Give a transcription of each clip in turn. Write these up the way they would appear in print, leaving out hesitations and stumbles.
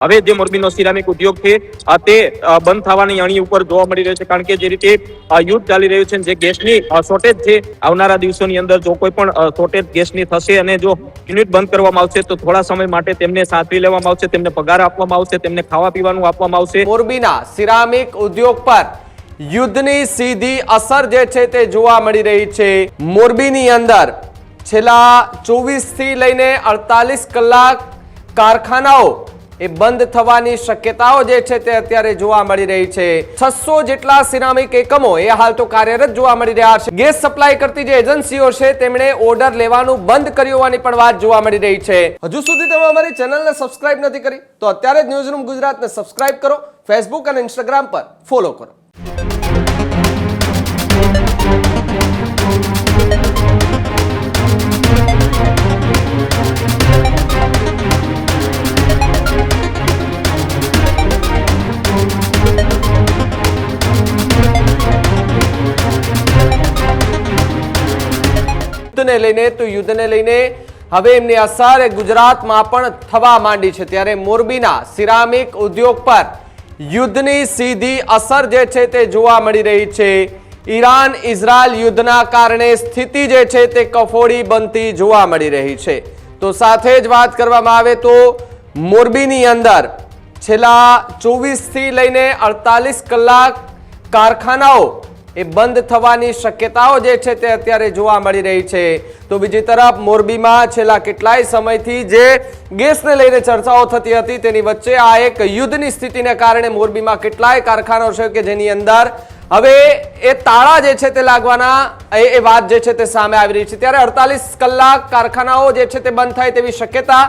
હવે જે મોરબીનો સિરામિક ઉદ્યોગ છે તે બંધ થવાની અણી ઉપર જોવા મળી રહ્યો છે, કારણ કે જે રીતે યુદ્ધ ચાલી રહ્યું છે, જે ગેસની શોર્ટેજ છે, આવનારા દિવસોની અંદર જો કોઈ પણ શોર્ટેજ ગેસની થશે અને જો યુનિટ બંધ કરવામાં આવશે તો થોડા સમય માટે તેમને સાચવી લેવામાં આવશે, તેમને પગાર આપવામાં આવશે, તેમને ખાવા પીવાનું આપવામાં આવશે। મોરબીના સિરામિક ઉદ્યોગ પર યુદ્ધની સીધી અસર જે છે તે જોવા મળી રહી છે। મોરબીની અંદર છેલ્લા 24 થી લઈને 48 કલાક કારખાનાઓ એ બંધ થવાની શક્યતાઓ જે છે તે અત્યારે જોવા મળી રહી છે। 600 જેટલા સિરામિક એકમો એ હાલ તો કાર્યરત જોવા મળી રહ્યા છે। ગેસ સપ્લાય કરતી જે એજન્સીઓ છે તેમણે ઓર્ડર લેવાનું બંધ કર્યું હોવાની પણ વાત જોવા મળી રહી છે। હજુ સુધી તમે અમારી ચેનલને સબસ્ક્રાઇબ નથી કરી તો અત્યારે જ ન્યૂઝરૂમ ગુજરાતને સબસ્ક્રાઇબ કરો, ફેસબુક અને ઇન્સ્ટાગ્રામ પર ફોલો કરો। યુદ્ધને લઈને હવે એમની અસર ગુજરાતમાં પણ થવા માંડી છે, ત્યારે મોરબીના સિરામિક ઉદ્યોગ પર યુદ્ધની સીધી અસર જે છે તે જોવા મળી રહી છે। ઈરાન ઇઝરાયલ યુદ્ધના કારણે સ્થિતિ જે છે તે કફોડી બનતી જોવા મળી રહી છે। તો સાથે જ વાત કરવામાં આવે તો મોરબીની અંદર છેલ્લા 24 થી લઈને 48 કલાક કારખાનાઓ એ બંધ થવાની શક્યતાઓ જે છે તે અત્યારે જોવા મળી રહી છે। તો બીજી તરફ મોરબીમાં છેલ્લા કેટલાય સમયથી જે ગેસને લઈને ચર્ચાઓ થતી હતી તેની વચ્ચે આ એક યુદ્ધની સ્થિતિને કારણે મોરબીમાં કેટલાય કારખાનાઓ છે કે જેની અંદર હવે એ તાળા જે છે તે લાગવાના એ વાત જે છે તે સામે આવી રહી છે। ત્યારે 48 કલાક કારખાનાઓ જે છે તે બંધ થાય તેવી શક્યતા,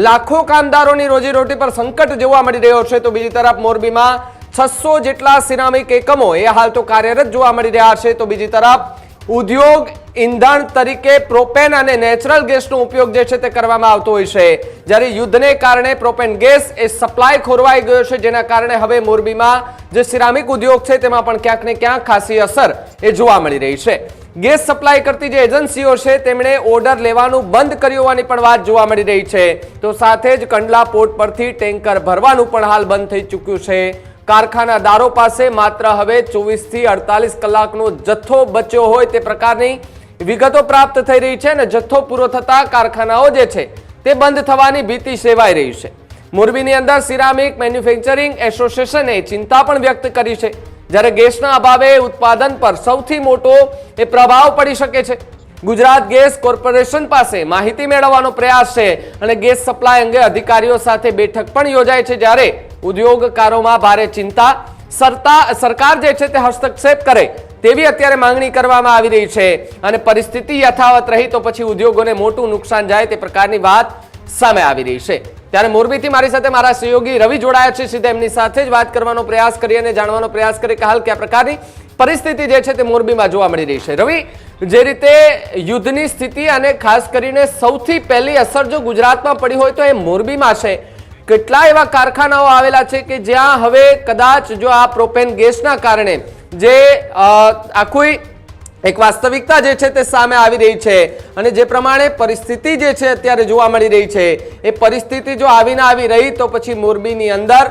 લાખો કામદારોની રોજીરોટી પર સંકટ જોવા મળી રહ્યો છે। તો બીજી તરફ મોરબીમાં 600 જેટલા સિરામિક એકમો એ હાલ તો કાર્યરત જોવા મળી રહ્યા છે। તો બીજી તરફ ઉદ્યોગ ઈંધણ તરીકે પ્રોપેન અને નેચરલ ગેસનો ઉપયોગ જે છે તે કરવામાં આવતો હોય છે, જ્યારે યુદ્ધને કારણે પ્રોપેન ગેસ એ સપ્લાય ખોરવાઈ ગયો છે, જેના કારણે હવે મોરબીમાં જે સિરામિક ઉદ્યોગ છે તેમાં પણ ક્યાંક ને ક્યાંક ખાસી અસર એ જોવા મળી રહી છે। ગેસ સપ્લાય કરતી જે એજન્સીઓ છે તેમણે ઓર્ડર લેવાનું બંધ કર્યું હોવાની પણ વાત જોવા મળી રહી છે। તો સાથે જ કંડલા પોર્ટ પરથી ટેન્કર ભરવાનું પણ હાલ બંધ થઈ ચૂક્યું છે। કારખાનાદારો પાસે માત્ર હવે 24 થી 48 કલાકનો જથ્થો બચ્યો હોય તે પ્રકારની વિગતો પ્રાપ્ત થઈ રહી છે અને જથ્થો પૂરો થતા કારખાનાઓ જે છે તે બંધ થવાની ભીતિ સેવાઈ રહી છે। મોરબીની અંદર સિરામિક મેન્યુફેક્ચરિંગ એસોસિએશને ચિંતા પણ વ્યક્ત કરી છે, જ્યારે ગેસના અભાવે ઉત્પાદન પર સૌથી મોટો એ પ્રભાવ પડી શકે છે। ગુજરાત ગેસ કોર્પોરેશન પાસે માહિતી મેળવવાનો પ્રયાસ છે અને ગેસ સપ્લાય અંગે અધિકારીઓ સાથે બેઠક પણ યોજાય છે, જ્યારે ઉદ્યોગકારોમાં ભારે ચિંતા, સરકાર જે છે તે હસ્તક્ષેપ કરે તેવી અત્યારે માંગણી કરવામાં આવી રહી છે અને પરિસ્થિતિ યથાવત રહી તો પછી ઉદ્યોગોને મોટું નુકસાન જાય તે પ્રકારની વાત સામે આવી રહી છે। ત્યારે મોરબીથી મારી સાથે મારા સહયોગી રવિ જોડાયા છે, સીધા એમની સાથે જ વાત કરવાનો પ્રયાસ કરી અને જાણવાનો પ્રયાસ કરી કે હાલ કયા પ્રકારની પરિસ્થિતિ જે છે તે મોરબીમાં જોવા મળી રહી છે। રવિ, જે રીતે યુદ્ધની સ્થિતિ અને ખાસ કરીને સૌથી પહેલી અસર જો ગુજરાતમાં પડી હોય તો એ મોરબીમાં છે। કેટલા એવા કારખાનાઓ આવેલા છે કે જ્યાં હવે કદાચ જો આ પ્રોપેન ગેસના કારણે જે આખી એક વાસ્તવિકતા જે છે તે સામે આવી રહી છે અને જે પ્રમાણે પરિસ્થિતિ જે છે અત્યારે જોવા મળી રહી છે એ પરિસ્થિતિ જો આવી રહી તો પછી મોરબીની અંદર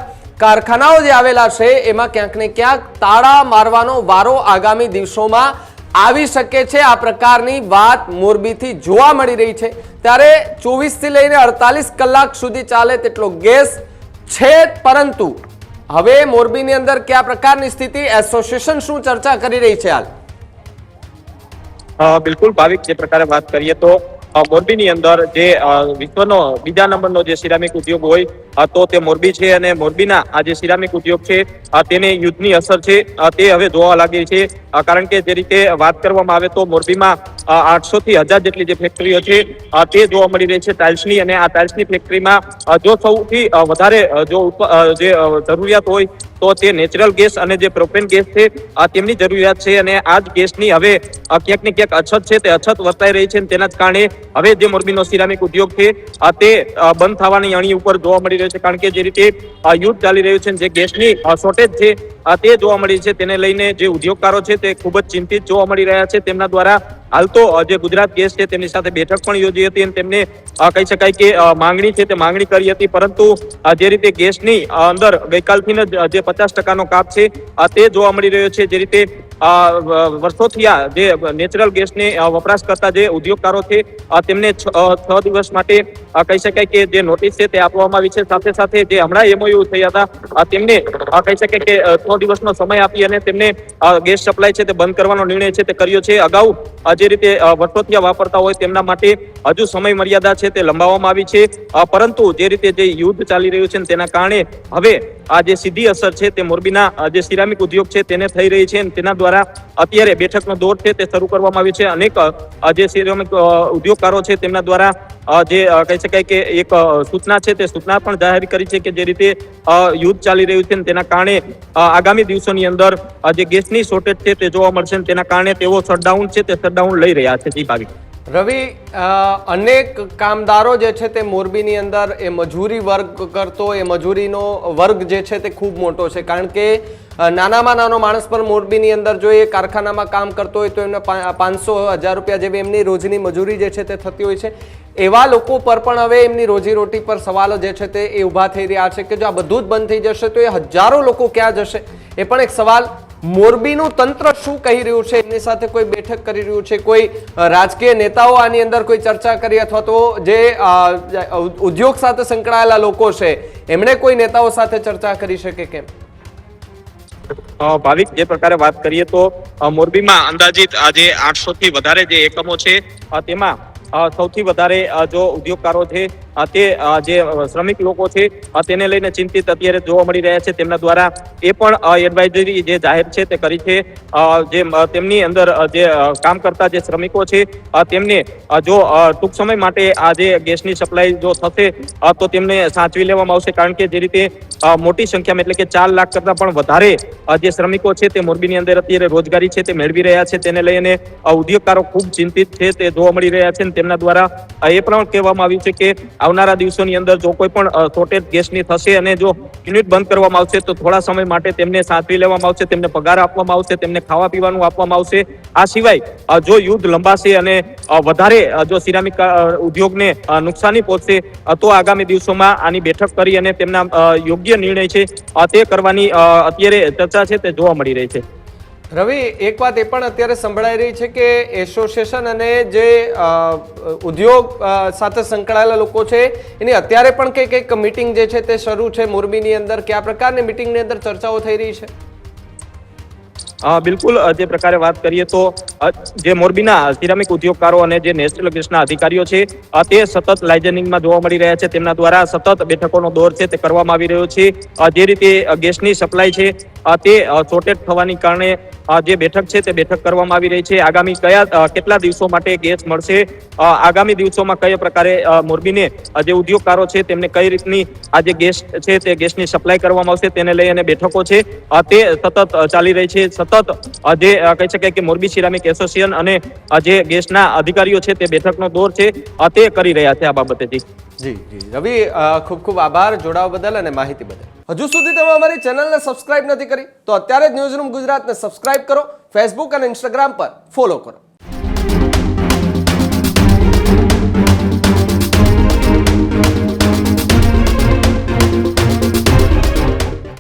કારખાનાઓ જે આવેલા છે એમાં ક્યાંક ને ક્યાંક તાળા મારવાનો વારો આગામી દિવસોમાં આવી શકે છે। આ પ્રકારની વાત મોરબીથી જોવા મળી રહી છે। ત્યારે 24 થી લઈને 48 કલાક સુધી ચાલે તેટલો ગેસ છે, પરંતુ હવે મોરબીની અંદર કયા પ્રકારની સ્થિતિ, એસોસિએશન શું ચર્ચા કરી રહી છે હાલ? બિલકુલ ભાવિક, જે પ્રકારે વાત કરીએ તો મોરબીની અંદર જે વિશ્વનો બીજા નંબરનો જે સિરામિક ઉદ્યોગ હોય તો તે મોરબી છે અને મોરબીના આ જે સિરામિક ઉદ્યોગ છે તેને યુદ્ધની અસર છે તે હવે જોવા લાગી છે, કારણ કે જે રીતે વાત કરવામાં આવે તો મોરબીમાં 800 થી 1000 જેટલી જે ફેક્ટરીઓ છે તે જોવા મળી રહી છે ટાઇલ્સની, અને આ ટાઇલ્સની ફેક્ટરીમાં જો સૌથી વધારે જો જે જરૂરિયાત હોય તો તે નેચરલ ગેસ અને જે પ્રોપેન ગેસ છે તેમની જરૂરિયાત છે, અને આ જ ગેસની હવે ક્યાંક ને ક્યાંક અછત છે તે અછત વર્તાઈ રહી છે। તેના જ કારણે હવે જે મોરબીનો સિરામિક ઉદ્યોગ છે તે બંધ થવાની અણી ઉપર જોવા મળી રહ્યો છે, કારણ કે જે રીતે યુદ્ધ ચાલી રહ્યું છે, જે ગેસની શોર્ટેજ છે તે જોવા મળી છે, તેને લઈને જે ઉદ્યોગકારો છે તે ખૂબ જ ચિંતિત જોવા મળી રહ્યા છે। તેમના દ્વારા હાલ તો જે ગુજરાત ગેસ છે તેમની સાથે બેઠક પણ યોજી હતી અને તેમને કહી શકાય કે માંગણી છે તે માંગણી કરી હતી, પરંતુ જે રીતે ગેસની અંદર ગઈકાલથી જે 50% કાપ છે તે જોવા મળી રહ્યો છે. જે રીતે વર્ષોથી આ જે નેચરલ ગેસને વપરાશ કરતા જે ઉદ્યોગકારો છે તેમને 6 દિવસ માટે કહી શકાય કે જે નોટિસ છે તે આપવામાં આવી છે. સાથે સાથે જે હમણાં MOU થયા હતા તેમને કહી શકાય કે 6 દિવસનો સમય આપી અને તેમને ગેસ સપ્લાય છે તે બંધ કરવાનો નિર્ણય છે તે કર્યો છે. અગાઉ જે રીતે વર્ષોથી વાપરતા હોય તેમના માટે હજુ સમય મર્યાદા છે તે લંબાવવામાં આવી છે, પરંતુ જે રીતે જે યુદ્ધ ચાલી રહ્યું છે તેના કારણે હવે આ જે સીધી અસર છે તે મોરબીના જે સિરામિક ઉદ્યોગ છે તેને થઈ રહી છે અને તેના દ્વારા અત્યારે બેઠકનો દોર છે તે શરૂ કરવામાં આવ્યો છે. અનેક જે સિરામિક ઉદ્યોગકારો છે તેમના દ્વારા જે કહી શકાય કે એક સૂચના છે તે સૂચના પણ જાહેર કરી છે કે જે રીતે યુદ્ધ ચાલી રહ્યું છે તેના કારણે આગામી દિવસોની અંદર જે ગેસની શોર્ટેજ છે તે જોવા મળશે અને તેના કારણે તેઓ શટડાઉન છે તે શટડાઉન લઈ રહ્યા છે. જી ભાવિક. રવિ, અનેક કામદારો જે છે તે મોરબીની અંદર એ મજૂરી વર્ગ કરતો, એ મજૂરીનો વર્ગ જે છે તે ખૂબ મોટો છે, કારણ કે નાનામાં નાનો માણસ પણ મોરબીની અંદર જો એ કારખાનામાં કામ કરતો હોય તો એમને 500-1000 રૂપિયા જેવી એમની રોજની મજૂરી જે છે તે થતી હોય છે. એવા લોકો પર પણ હવે એમની રોજીરોટી પર સવાલો જે છે તે એ ઊભા થઈ રહ્યા છે કે જો આ બધું જ બંધ થઈ જશે તો એ હજારો લોકો ક્યાં જશે, એ પણ એક સવાલ. મોરબીનું તંત્ર શું કહી રહ્યું છે, એમની સાથે કોઈ બેઠક કરી રહ્યું છે, કોઈ રાજકીય નેતાઓ આની અંદર કોઈ ચર્ચા કરી, અથવા તો જે ઉદ્યોગ સાથે સંકળાયેલા લોકો છે એમણે કોઈ નેતાઓ સાથે ચર્ચા કરી શકે કેમ? ભાવિક, જે પ્રકારે વાત કરીએ તો મોરબીમાં અંદાજિત આજે 800 થી વધારે જે એકમો છે તેમાં સૌથી વધારે જો ઉદ્યોગકારો છે તે જે શ્રમિક લોકો છે તેને લઈને ચિંતિત અત્યારે જોવા મળી રહ્યા છે. તેમના દ્વારા એ પણ એડવાઇઝરી જે જાહેર છે તે કરી છે. જે તેમની અંદર જે કામ કરતા જે શ્રમિકો છે તેમને જો ટૂંક સમય માટે આ જે ગેસની સપ્લાય જો થશે તો તેમને સાચવી લેવામાં આવશે, કારણ કે જે રીતે મોટી સંખ્યામાં એટલે કે 4 લાખ કરતા પણ વધારે જે શ્રમિકો છે તે મોરબીની અંદર અત્યારે રોજગારી છે તે મેળવી રહ્યા છે. તેને લઈને ઉદ્યોગકારો ખૂબ ચિંતિત છે તે જોવા મળી રહ્યા છે. તેમના દ્વારા એ પણ કહેવામાં આવ્યું છે કે આવનારા દિવસોની અંદર જો કોઈ પણ શોર્ટેજ ગેસની થશે અને જો યુનિટ બંધ કરવામાં આવશે તો થોડા સમય માટે તેમને સાચવી લેવામાં આવશે, તેમને પગાર આપવામાં આવશે, તેમને ખાવા પીવાનું આપવામાં આવશે. આ સિવાય જો યુદ્ધ લંબાશે અને વધારે જો સિરામિક ઉદ્યોગને નુકસાની પહોંચશે તો આગામી દિવસોમાં આની બેઠક કરી અને તેમના યોગ્ય નિર્ણય છે તે કરવાની અત્યારે ચર્ચા છે તે જોવા મળી રહી છે. રવિ, એક વાત એ પણ અત્યારે સંભળાઈ રહી છે કે એસોસિએશન અને જે ઉદ્યોગ સાથે સંકળાયેલા લોકો છે એની અત્યારે પણ કંઈક મીટિંગ જે છે તે શરૂ છે મોરબીની અંદર. કયા પ્રકારની મીટિંગની અંદર ચર્ચાઓ થઈ રહી છે? બિલકુલ, જે પ્રકારે વાત કરીએ તો જે મોરબીના સિરામિક ઉદ્યોગકારો અને જે નેશનલ ગેસના અધિકારીઓ છે તે સતત લાઇઝનિંગમાં જોવા મળી રહ્યા છે. તેમના દ્વારા સતત બેઠકોનો દોર છે તે કરવામાં આવી રહ્યો છે. જે રીતે ગેસની સપ્લાય છે તે શોર્ટેજ થવાની કારણે જે બેઠક છે તે બેઠક કરવામાં આવી રહી છે. આગામી કેટલા દિવસો માટે ગેસ મળશે, આગામી દિવસોમાં કયા પ્રકારે મોરબીને જે ઉદ્યોગકારો છે તેમને કઈ રીતની આ જે ગેસ છે તે ગેસની સપ્લાય કરવામાં આવશે તેને લઈ અને બેઠકો છે તે સતત ચાલી રહી છે. સતત જે કહી શકાય કે મોરબી સિરામિક એસોસિએશન અને જે ગેસના અધિકારીઓ છે તે બેઠકનો દોર છે તે કરી રહ્યા છે આ બાબતે. જી રવિ, ખૂબ ખૂબ આભાર જોડાવા બદલ અને માહિતી બદલ. હજુ સુધી તમે અમારી ચેનલને સબસ્ક્રાઇબ નથી કરી તો અત્યારે જ ન્યૂઝરૂમ ગુજરાતને સબસ્ક્રાઇબ કરો, ફેસબુક અને ઇન્સ્ટાગ્રામ પર ફોલો કરો.